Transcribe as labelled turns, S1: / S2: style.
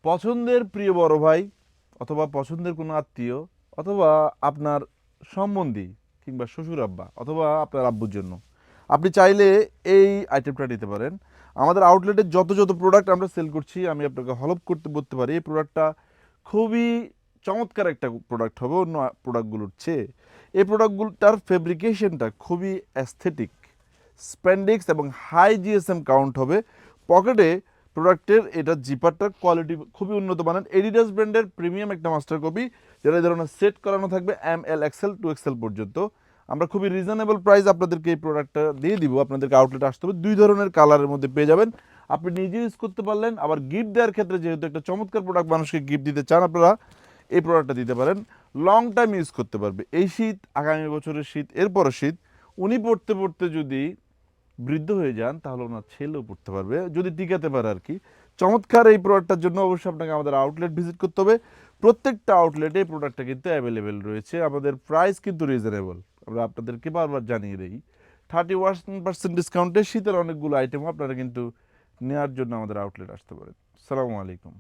S1: পছন্দের প্রিয় বড় ভাই অথবা পছন্দের কোনো আত্মীয় অথবা আপনার সম্বন্ধী কিংবা শ্বশুর আব্বা অথবা আপনার আব্বুর জন্য আপনি চাইলে এই আইটেমটা নিতে পারেন। আমাদের আউটলেটে যত যত প্রোডাক্ট আমরা সেল করছি আমি আপনাকে হলপ করতে বলতে পারি এই প্রোডাক্টটা খুবই চমৎকার একটা প্রোডাক্ট হবে অন্য প্রোডাক্টগুলোর চেয়ে। এই প্রোডাক্টগুলোটার ফেব্রিকেশনটা খুবই অ্যাস্থেটিক, স্প্যান্ডিক্স এবং হাই জিএসএম কাউন্ট হবে। পকেটে প্রোডাক্টের এটা জিপারটার কোয়ালিটি খুবই উন্নত মানের, এডিডাস ব্র্যান্ডের প্রিমিয়াম একটা মাস্টার কপি, যেটা এই ধরনের সেট করানো থাকবে ML XL 2XL পর্যন্ত। আমরা খুবই রিজনেবল প্রাইস আপনাদেরকে এই প্রোডাক্টটা দিয়ে দিব। আপনাদেরকে আউটলেটে আসতে হবে, দুই ধরনের কালারের মধ্যে পেয়ে যাবেন। আপনি নিজে ইউজ করতে পারলেন, আবার গিফট দেওয়ার ক্ষেত্রে যেহেতু একটা চমৎকার প্রোডাক্ট মানুষকে গিফট দিতে চান আপনারা, এই প্রোডাক্টটা দিতে পারেন। লং টাইম ইউজ করতে পারবে, এই শীত, আগামী বছরের শীত, এরপরের শীত। উনি পড়তে পড়তে যদি বৃদ্ধ হয়ে যান তাহলে ওনার ছেলেও পড়তে পারবে, যদি টিকাতে পারে আর কি। চমৎকার এই প্রোডাক্টটার জন্য অবশ্যই আপনাকে আমাদের আউটলেট ভিজিট করতে হবে। প্রত্যেকটা আউটলেটে এই প্রোডাক্টটা কিন্তু অ্যাভেলেবেল রয়েছে, আমাদের প্রাইস কিন্তু রিজনেবল। আমরা আপনাদেরকে বারবার জানিয়ে দিই 31% ডিসকাউন্টে শীতের অনেকগুলো আইটেম আপনারা কিন্তু নেওয়ার জন্য আমাদের আউটলেট আসতে পারেন। আসসালামু আলাইকুম।